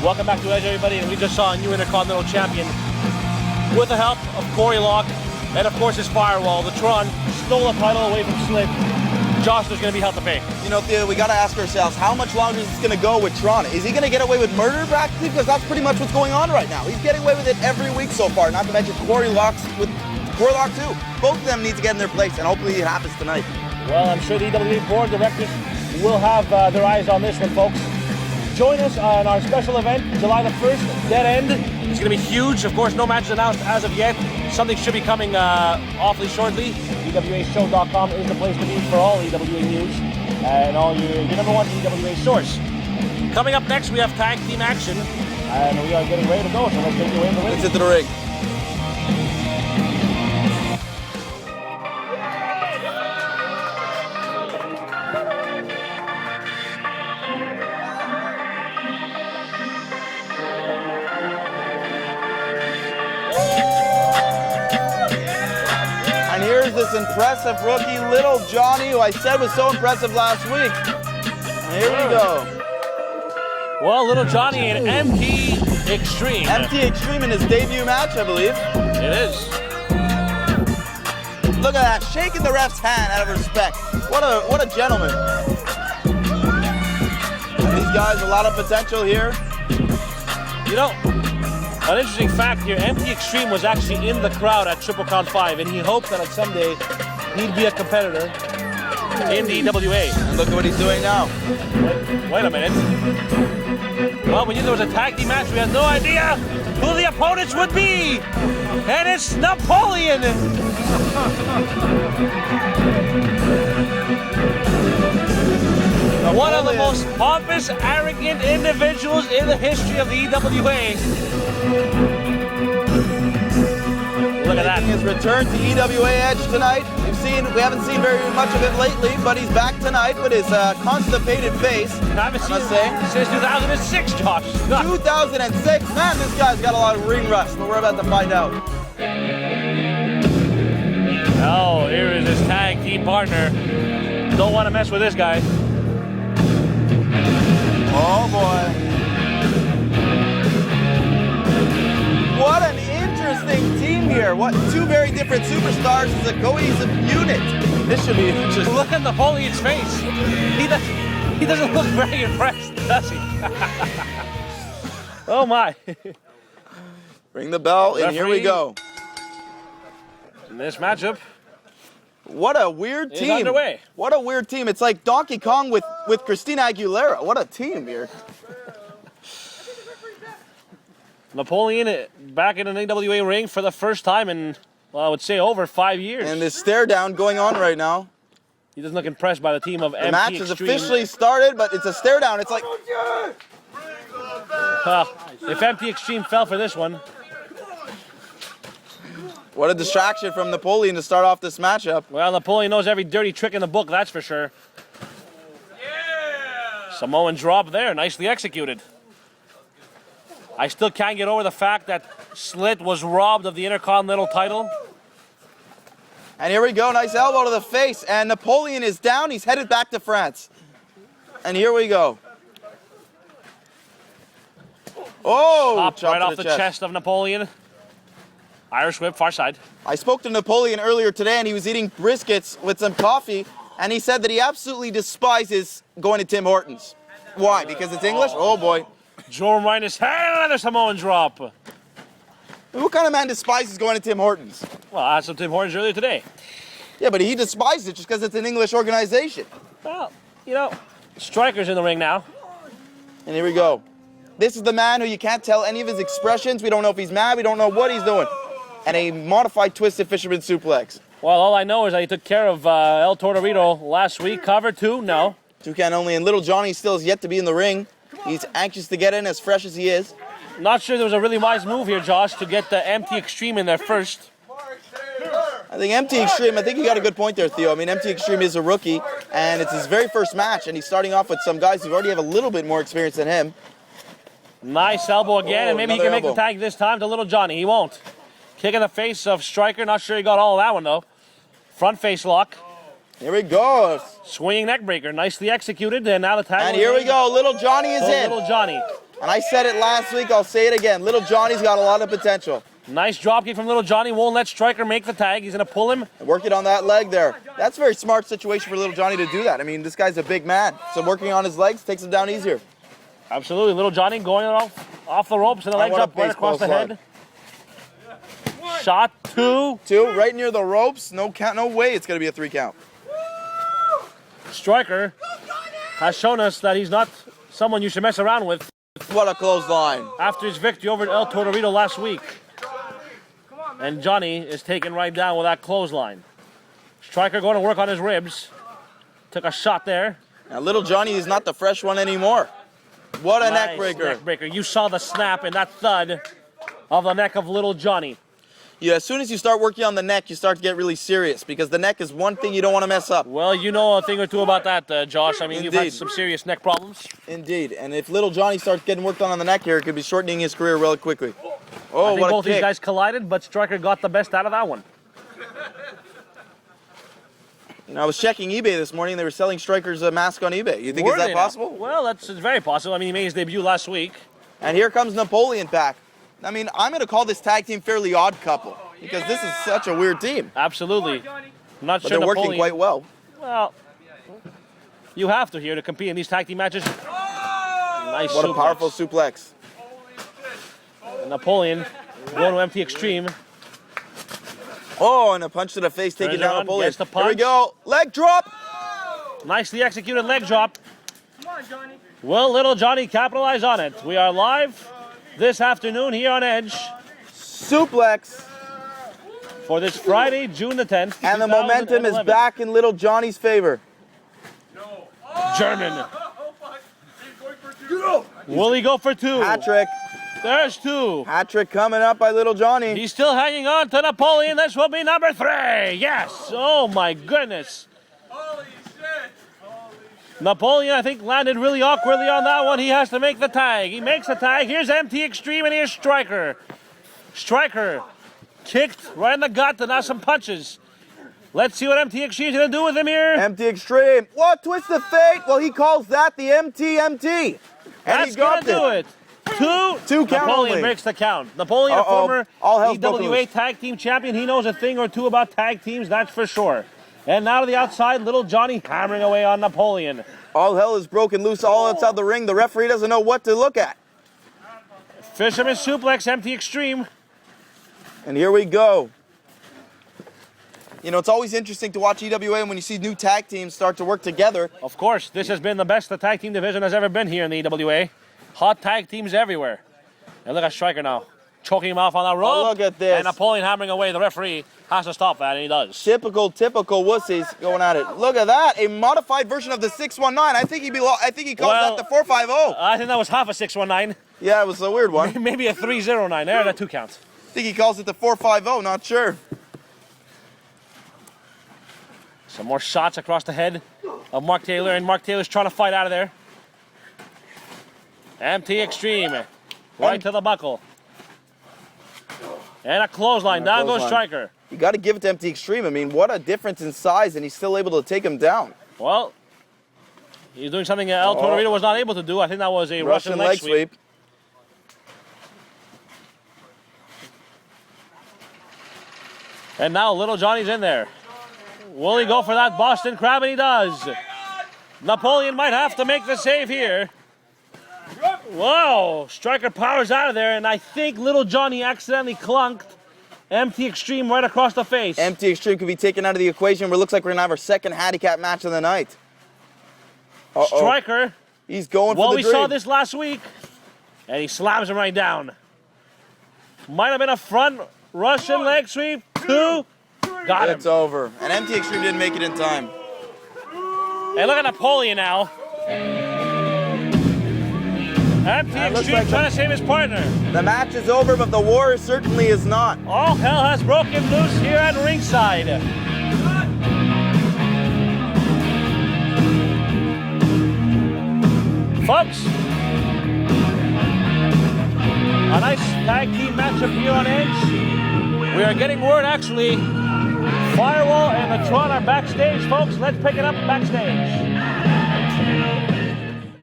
Welcome back to Edge, everybody, and we just saw a new Intercontinental Champion with the help of Corey Locke and, of course, his firewall. The Tron stole the title away from Slick. Josh, there's going to be hell to pay. You know, Theo, we got to ask ourselves, how much longer is this going to go with Tron? Is he going to get away with murder practically? Because that's pretty much what's going on right now. He's getting away with it every week so far, not to mention Corey Locke too. Both of them need to get in their place, and hopefully it happens tonight. Well, I'm sure the EWA board of directors will have their eyes on this one, folks. Join us on our special event, July the 1st, Dead End. It's going to be huge. Of course, no matches announced as of yet. Something should be coming awfully shortly. EWAShow.com is the place to be for all EWA news and all your number one EWA source. Coming up next, we have tag team action, and we are getting ready to go, so let's take you away in the ring. Let's hit the ring. This impressive rookie, Lil Jonny, who I said was so impressive last week. And here we go. Well, Lil Jonny and MT Extreme. MT Extreme in his debut match, I believe. It is. Look at that, shaking the ref's hand out of respect. What a gentleman. And these guys, a lot of potential here. You know, an interesting fact here, MT Extreme was actually in the crowd at Triple Crown 5, and he hoped that someday he'd be a competitor in the EWA. And look at what he's doing now. Wait a minute. Well, we knew there was a tag team match. We had no idea who the opponents would be. And it's Napoleon. One of the most pompous, arrogant individuals in the history of the EWA. Look at that. His return to EWA Edge tonight. We haven't seen very much of him lately, but he's back tonight with his constipated face. I haven't seen him since 2006, Josh. 2006? Man, this guy's got a lot of ring rust, but we're about to find out. Oh, here is his tag team partner. Don't want to mess with this guy. Oh boy. What an interesting team here. What, two very different superstars is a cohesive unit. This should be interesting. Look at Napoleon's face. He doesn't look very impressed, does he? Oh my. Ring the bell, and here we go. In this matchup. What a weird team. Underway. What a weird team. It's like Donkey Kong with Christina Aguilera. What a team here. Napoleon back in an EWA ring for the first time in, well, I would say over 5 years. And this stare down going on right now. He doesn't look impressed by the team of MT Extreme. The match has officially started, but it's a stare down. It's like... if MT Extreme fell for this one. What a distraction from Napoleon to start off this matchup. Well, Napoleon knows every dirty trick in the book, that's for sure. Yeah! Samoan drop there, nicely executed. I still can't get over the fact that Slit was robbed of the Intercontinental title. And here we go, nice elbow to the face, and Napoleon is down, he's headed back to France. And here we go. Oh! Chopped right off the chest of Napoleon. Irish whip, far side. I spoke to Napoleon earlier today, and he was eating briskets with some coffee, and he said that he absolutely despises going to Tim Hortons. Why? Because it's English? Oh boy. Joe minus hand, another Samoan drop. What kind of man despises going to Tim Hortons? Well, I had some Tim Hortons earlier today. Yeah, but he despises it just because it's an English organization. Well, you know, Stryker's in the ring now. And here we go. This is the man who you can't tell any of his expressions. We don't know if he's mad. We don't know what he's doing. And a modified twisted fisherman suplex. Well, all I know is that he took care of El Tortorito last week. Cover 2, no. 2 count only, and Lil Jonny still has yet to be in the ring. He's anxious to get in, as fresh as he is. Not sure there was a really wise move here, Josh, to get the MT Extreme in there first. I think MT Extreme, I think you got a good point there, Theo. I mean, MT Extreme is a rookie, and it's his very first match, and he's starting off with some guys who already have a little bit more experience than him. Nice elbow again, and maybe he can make the tag this time to Lil Jonny. He won't. Kick in the face of Stryker. Not sure he got all of that one, though. Front face lock. Here we go. Swinging neck breaker. Nicely executed, and now the tag. And here we go. Lil Jonny is in. Lil Jonny. And I said it last week, I'll say it again. Little Johnny's got a lot of potential. Nice dropkick from Little Jonny. Won't let Stryker make the tag. He's going to pull him. Working on that leg there. That's a very smart situation for Little Jonny to do that. I mean, this guy's a big man. So working on his legs takes him down easier. Absolutely. Little Jonny going off the ropes and the leg drop right across the head. Shot 2. 2, right near the ropes. No count, no way it's going to be a 3 count. Stryker has shown us that he's not someone you should mess around with. What a clothesline. After his victory over El Torito last week. And Jonny is taken right down with that clothesline. Stryker going to work on his ribs. Took a shot there. Now, Little Jonny is not the fresh one anymore. What a Nice neck breaker. neck breaker. You saw the snap and that thud of the neck of Little Jonny. Yeah, as soon as you start working on the neck, you start to get really serious because the neck is one thing you don't want to mess up. Well, you know a thing or two about that, Josh. I mean, you've had Indeed. some serious neck problems. Indeed. And if Little Jonny starts getting worked on the neck here, it could be shortening his career really quickly. Oh, I think what a both kick. these guys collided, but Stryker got the best out of that one. I was checking eBay this morning. They were selling Stryker's mask on eBay. You think Were is that they now? possible? Well, it's very possible. I mean, he made his debut last week. And here comes Napoleon back. I mean, I'm going to call this tag team fairly odd couple because this is such a weird team. Absolutely. I'm not But sure they're working Napoleon. quite well. Well, you have to here to compete in these tag team matches. Nice What a suplex. powerful suplex. Napoleon going to MT Extreme. Oh, and a punch to the face taking Turns down around, Napoleon. gets the Here we punch. go. Leg drop. Nicely executed leg drop. Will Little Jonny capitalize on it? We are live this afternoon here on Edge Suplex. for this Friday, June the 10th. And the momentum is 2011. back in Little Johnny's favor. German. Will he go for 2? Hat trick. There's 2. Hat trick coming up by Little Johnny. He's still hanging on to Napoleon. This will be number 3. Yes. Oh my goodness. Holy shit! Napoleon, I think, landed really awkwardly on that one. He has to make the tag. He makes the tag. Here's MT Extreme and here's Stryker. Stryker kicked right in the gut and now some punches. Let's see what MT Extreme's going to do with him here. MT Extreme. What? Twist of fate. Well, he calls that the MT. And That's he going got to do it. 2 count Napoleon only. breaks the count. Napoleon, a Uh-oh. former All hell's broken EWA loose. tag team champion. He knows a thing or two about tag teams, that's for sure. And now to the outside, Little Jonny hammering away on Napoleon. All hell is broken loose all outside the ring. The referee doesn't know what to look at. Fisherman suplex, MT Extreme. And here we go. You know, it's always interesting to watch EWA when you see new tag teams start to work together. Of course, this has been the best the tag team division has ever been here in the EWA. Hot tag teams everywhere. And look at Stryker now, choking him off on that rope. Oh, look at this. And Napoleon hammering away. The referee has to stop that, and he does. Typical wussies going at it. Look at that, a modified version of the 619. I think he calls Well, that the 450. I think that was half a 619. Yeah, it was a weird one. Maybe a 309. There, that 2 counts. I think he calls it the 450, not sure. Some more shots across the head of Mark Taylor, and Mark Taylor's trying to fight out of there. MT Extreme, right to the buckle. And a clothesline. Down goes clothesline. Stryker. You got to give it to MT Extreme. I mean, what a difference in size, and he's still able to take him down. Well, he's doing something El Torito was not able to do. I think that was a Russian leg sweep. And now Little Johnny's in there. Will he go for that Boston Crab? And he does. Napoleon might have to make the save here. Whoa, Stryker powers out of there, and I think Little Jonny accidentally clunked MT Extreme right across the face. MT Extreme could be taken out of the equation, where it looks like we're going to have our second handicap match of the night. Stryker, He's going well, for the we dream. saw this last week, and he slams him right down. Might have been a front Russian leg sweep. 2. Got him. It's over. And MT Extreme didn't make it in time. And look at Napoleon now. MT That looks Extreme like trying to save his partner. The match is over, but the war certainly is not. All hell has broken loose here at ringside. Folks, a nice tag team matchup here on Edge. We are getting word, actually, Firewall and the Tron are backstage, folks. Let's pick it up backstage.